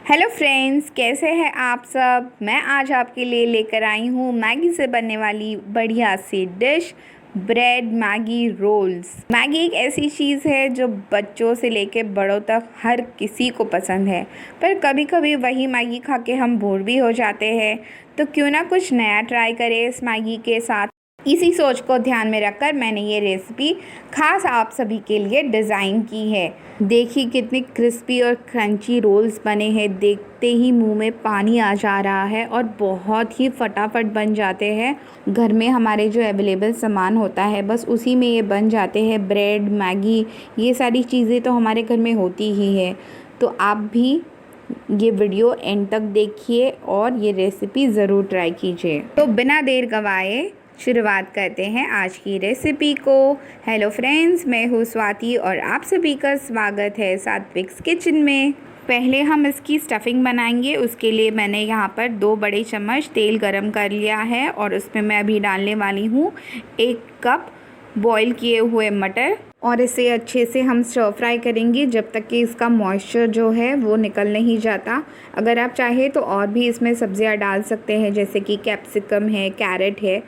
Hello friends, कैसे हैं आप सब। मैं आज आपके लिए लेकर आई हूँ मैगी से बनने वाली बढ़िया सी dish bread Maggi rolls. Maggi एक ऐसी चीज़ है जो बच्चों से लेकर बड़ों तक हर किसी को पसंद है, पर कभी कभी वही मैगी खा के हम बोर भी हो जाते हैं। तो क्यों ना कुछ नया ट्राई करें इस मैगी के साथ। इसी सोच को ध्यान में रखकर मैंने ये रेसिपी खास आप सभी के लिए डिज़ाइन की है। देखिए कितने क्रिस्पी और क्रंची रोल्स बने हैं, देखते ही मुंह में पानी आ जा रहा है और बहुत ही फटाफट बन जाते हैं। घर में हमारे जो अवेलेबल सामान होता है बस उसी में ये बन जाते हैं। ब्रेड, मैगी, ये सारी चीज़ें तो हमारे घर में होती ही है। तो आप भी ये वीडियो एंड तक देखिए और ये रेसिपी ज़रूर ट्राई कीजिए। तो बिना देर गवाए शुरुआत करते हैं आज की रेसिपी को। हेलो फ्रेंड्स, मैं हूँ स्वाति और आप सभी का स्वागत है सात्विक्स किचन में। पहले हम इसकी स्टफिंग बनाएंगे। उसके लिए मैंने यहाँ पर 2 बड़े चम्मच तेल गरम कर लिया है और उसमें मैं अभी डालने वाली हूँ 1 कप बॉईल किए हुए मटर, और इसे अच्छे से हम स्टर फ्राई करेंगे जब तक कि इसका मॉइस्चर जो है वो निकल नहीं जाता। अगर आप चाहें तो और भी इसमें सब्जियां डाल सकते हैं, जैसे कि कैप्सिकम है, कैरेट है,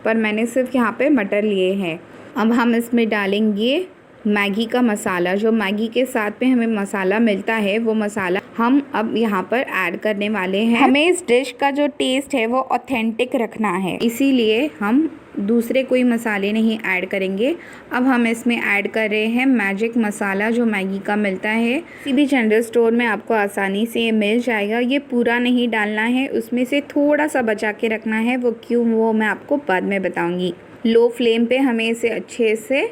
पर मैंने सिर्फ यहाँ पे मटर लिए हैं। अब हम इसमें डालेंगे मैगी का मसाला। जो मैगी के साथ में हमें मसाला मिलता है वो मसाला हम अब यहाँ पर ऐड करने वाले हैं। हमें इस डिश का जो टेस्ट है वो ऑथेंटिक रखना है, इसीलिए हम दूसरे कोई मसाले नहीं ऐड करेंगे। अब हम इसमें ऐड कर रहे हैं मैजिक मसाला, जो मैगी का मिलता है। किसी भी जनरल स्टोर में आपको आसानी से ये मिल जाएगा। ये पूरा नहीं डालना है, उसमें से थोड़ा सा बचा के रखना है। वो क्यों, वो मैं आपको बाद में बताऊँगी। लो फ्लेम पे हमें इसे अच्छे से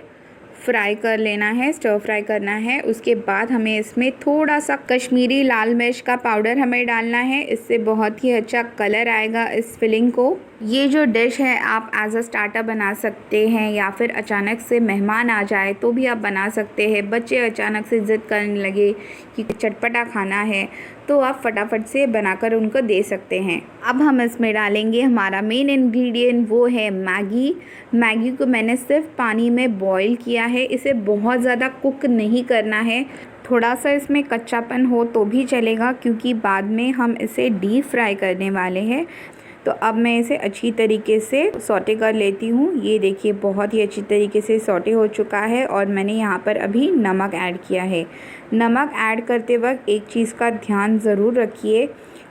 फ्राई कर लेना है, स्टर फ्राई करना है। उसके बाद हमें इसमें थोड़ा सा कश्मीरी लाल मिर्च का पाउडर हमें डालना है। इससे बहुत ही अच्छा कलर आएगा इस फिलिंग को। ये जो डिश है आप एज अ स्टार्टर बना सकते हैं, या फिर अचानक से मेहमान आ जाए तो भी आप बना सकते हैं। बच्चे अचानक से ज़िद करने लगे कि चटपटा खाना है तो आप फटाफट से बनाकर उनको दे सकते हैं। अब हम इसमें डालेंगे हमारा मेन इंग्रेडिएंट, वो है मैगी। मैगी को मैंने सिर्फ पानी में बॉईल किया है, इसे बहुत ज़्यादा कुक नहीं करना है। थोड़ा सा इसमें कच्चापन हो तो भी चलेगा, क्योंकि बाद में हम इसे डीप फ्राई करने वाले हैं। तो अब मैं इसे अच्छी तरीके से सौटे कर लेती हूँ। ये देखिए बहुत ही अच्छी तरीके से सौटे हो चुका है और मैंने यहाँ पर अभी नमक ऐड किया है। नमक ऐड करते वक्त एक चीज़ का ध्यान ज़रूर रखिए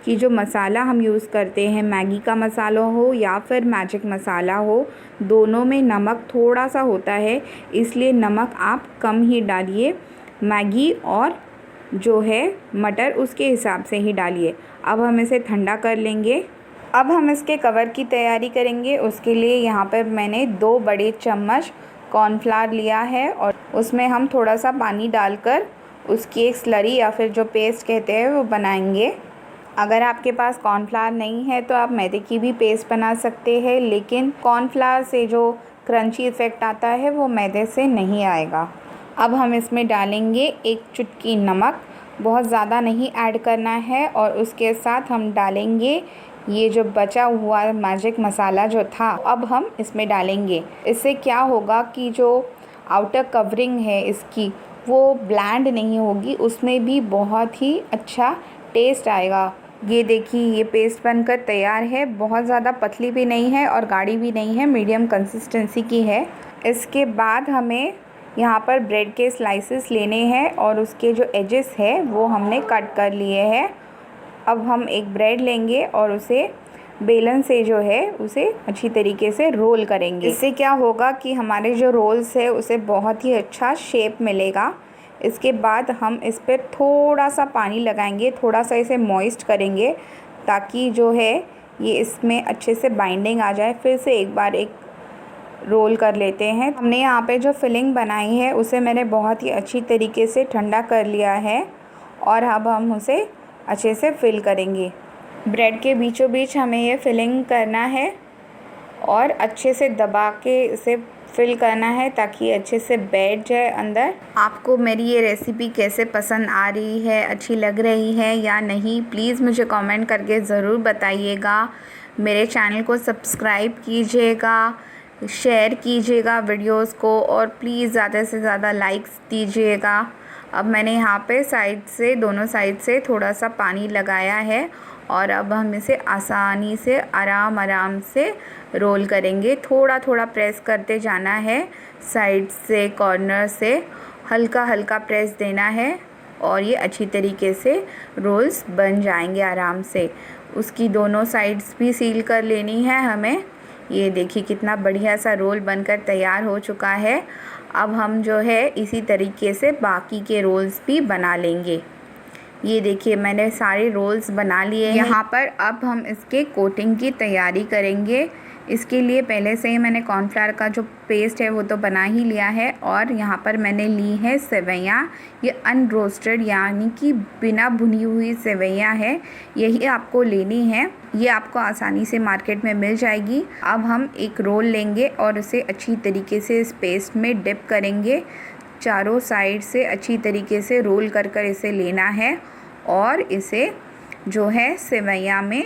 कि जो मसाला हम यूज़ करते हैं, मैगी का मसाला हो या फिर मैजिक मसाला हो, दोनों में नमक थोड़ा सा होता है, इसलिए नमक आप कम ही डालिए। मैगी और जो है मटर उसके हिसाब से ही डालिए। अब हम इसे ठंडा कर लेंगे। अब हम इसके कवर की तैयारी करेंगे। उसके लिए यहाँ पर मैंने 2 बड़े चम्मच कॉर्नफ्लावर लिया है और उसमें हम थोड़ा सा पानी डालकर उसकी एक स्लरी या फिर जो पेस्ट कहते हैं वो बनाएंगे। अगर आपके पास कॉर्नफ्लावर नहीं है तो आप मैदे की भी पेस्ट बना सकते हैं, लेकिन कॉर्नफ्लावर से जो क्रंची इफ़ेक्ट आता है वो मैदे से नहीं आएगा। अब हम इसमें डालेंगे 1 चुटकी नमक, बहुत ज़्यादा नहीं ऐड करना है, और उसके साथ हम डालेंगे ये जो बचा हुआ मैजिक मसाला जो था, अब हम इसमें डालेंगे। इससे क्या होगा कि जो आउटर कवरिंग है इसकी वो ब्लैंड नहीं होगी, उसमें भी बहुत ही अच्छा टेस्ट आएगा। ये देखिए ये पेस्ट बनकर तैयार है। बहुत ज़्यादा पतली भी नहीं है और गाढ़ी भी नहीं है, मीडियम कंसिस्टेंसी की है। इसके बाद हमें यहाँ पर ब्रेड के स्लाइसेस लेने हैं और उसके जो एजेस है वो हमने कट कर लिए हैं। अब हम एक ब्रेड लेंगे और उसे बेलन से जो है उसे अच्छी तरीके से रोल करेंगे। इससे क्या होगा कि हमारे जो रोल्स है उसे बहुत ही अच्छा शेप मिलेगा। इसके बाद हम इस पर थोड़ा सा पानी लगाएंगे, थोड़ा सा इसे मॉइस्ट करेंगे ताकि जो है ये इसमें अच्छे से बाइंडिंग आ जाए। फिर से एक बार एक रोल कर लेते हैं। हमने यहाँ पे जो फिलिंग बनाई है उसे मैंने बहुत ही अच्छी तरीके से ठंडा कर लिया है और अब हम उसे अच्छे से फिल करेंगे। ब्रेड के बीचों बीच हमें ये फिलिंग करना है और अच्छे से दबा के इसे फिल करना है ताकि अच्छे से बैठ जाए अंदर। आपको मेरी ये रेसिपी कैसे पसंद आ रही है, अच्छी लग रही है या नहीं, प्लीज़ मुझे कमेंट करके ज़रूर बताइएगा। मेरे चैनल को सब्सक्राइब कीजिएगा, शेयर कीजिएगा वीडियोस को, और प्लीज़ ज़्यादा से ज़्यादा लाइक्स दीजिएगा। अब मैंने यहाँ पे साइड से, दोनों साइड से थोड़ा सा पानी लगाया है और अब हम इसे आसानी से आराम से रोल करेंगे। थोड़ा थोड़ा प्रेस करते जाना है, साइड से, कॉर्नर से हल्का हल्का प्रेस देना है और ये अच्छी तरीके से रोल्स बन जाएंगे आराम से। उसकी दोनों साइड्स भी सील कर लेनी है हमें। ये देखिए कितना बढ़िया सा रोल बनकर तैयार हो चुका है। अब हम जो है इसी तरीके से बाकी के रोल्स भी बना लेंगे। ये देखिए मैंने सारे रोल्स बना लिए हैं। यहाँ पर अब हम इसके कोटिंग की तैयारी करेंगे। इसके लिए पहले से ही मैंने कॉर्नफ्लावर का जो पेस्ट है वो तो बना ही लिया है और यहाँ पर मैंने ली है सेवैयाँ। ये अनरोस्टेड यानी कि बिना भुनी हुई सेवैयाँ है, यही आपको लेनी है। ये आपको आसानी से मार्केट में मिल जाएगी। अब हम एक रोल लेंगे और उसे अच्छी तरीके से इस पेस्ट में डिप करेंगे। चारों साइड से अच्छी तरीके से रोल कर इसे लेना है और इसे जो है सेवैयाँ में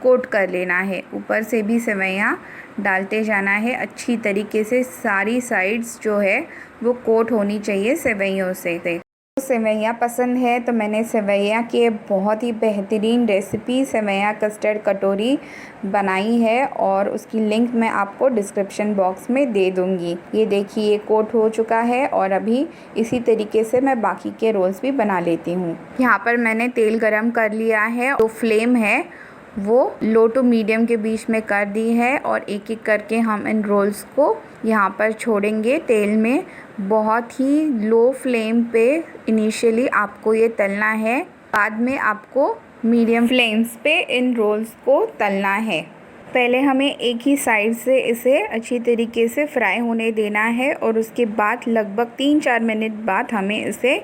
कोट कर लेना है। ऊपर से भी सेवैयाँ डालते जाना है अच्छी तरीके से। सारी साइड्स जो है वो कोट होनी चाहिए सेवैयों से। सेवैयाँ पसंद है तो मैंने सेवैयाँ की बहुत ही बेहतरीन रेसिपी सेवैया कस्टर्ड कटोरी बनाई है और उसकी लिंक मैं आपको डिस्क्रिप्शन बॉक्स में दे दूँगी। ये देखिए ये कोट हो चुका है और अभी इसी तरीके से मैं बाकी के रोल्स भी बना लेती हूँ। यहाँ पर मैंने तेल गरम कर लिया है, तो फ्लेम है वो लो टू मीडियम के बीच में कर दी है और एक एक करके हम इन रोल्स को यहाँ पर छोड़ेंगे तेल में। बहुत ही लो फ्लेम पे इनिशियली आपको ये तलना है, बाद में आपको मीडियम फ्लेम्स पे इन रोल्स को तलना है। पहले हमें एक ही साइड से इसे अच्छी तरीके से फ्राई होने देना है और उसके बाद लगभग 3-4 मिनट बाद हमें इसे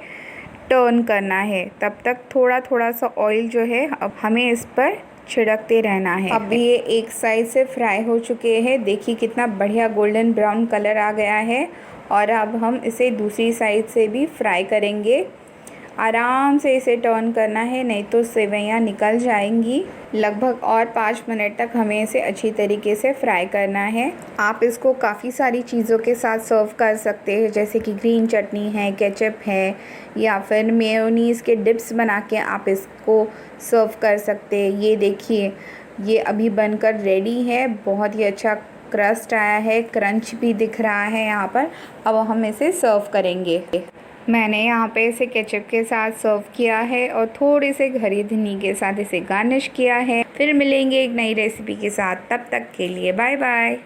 टर्न करना है। तब तक थोड़ा थोड़ा सा ऑयल जो है अब हमें इस पर छिड़कते रहना है। अब ये एक साइड से फ्राई हो चुके हैं, देखिए कितना बढ़िया गोल्डन ब्राउन कलर आ गया है। और अब हम इसे दूसरी साइड से भी फ्राई करेंगे। आराम से इसे टर्न करना है, नहीं तो सेवैयाँ निकल जाएंगी। लगभग और 5 मिनट तक हमें इसे अच्छी तरीके से फ्राई करना है। आप इसको काफ़ी सारी चीज़ों के साथ सर्व कर सकते हैं, जैसे कि ग्रीन चटनी है, केचप है, या फिर मेयोनीज़ के डिप्स बना के आप इसको सर्व कर सकते हैं। ये देखिए ये अभी बनकर रेडी है, बहुत ही अच्छा क्रस्ट आया है, क्रंच भी दिख रहा है यहाँ पर। अब हम इसे सर्व करेंगे। मैंने यहाँ पे इसे केचप के साथ सर्व किया है और थोड़े से हरी धनी के साथ इसे गार्निश किया है। फिर मिलेंगे एक नई रेसिपी के साथ, तब तक के लिए बाय बाय।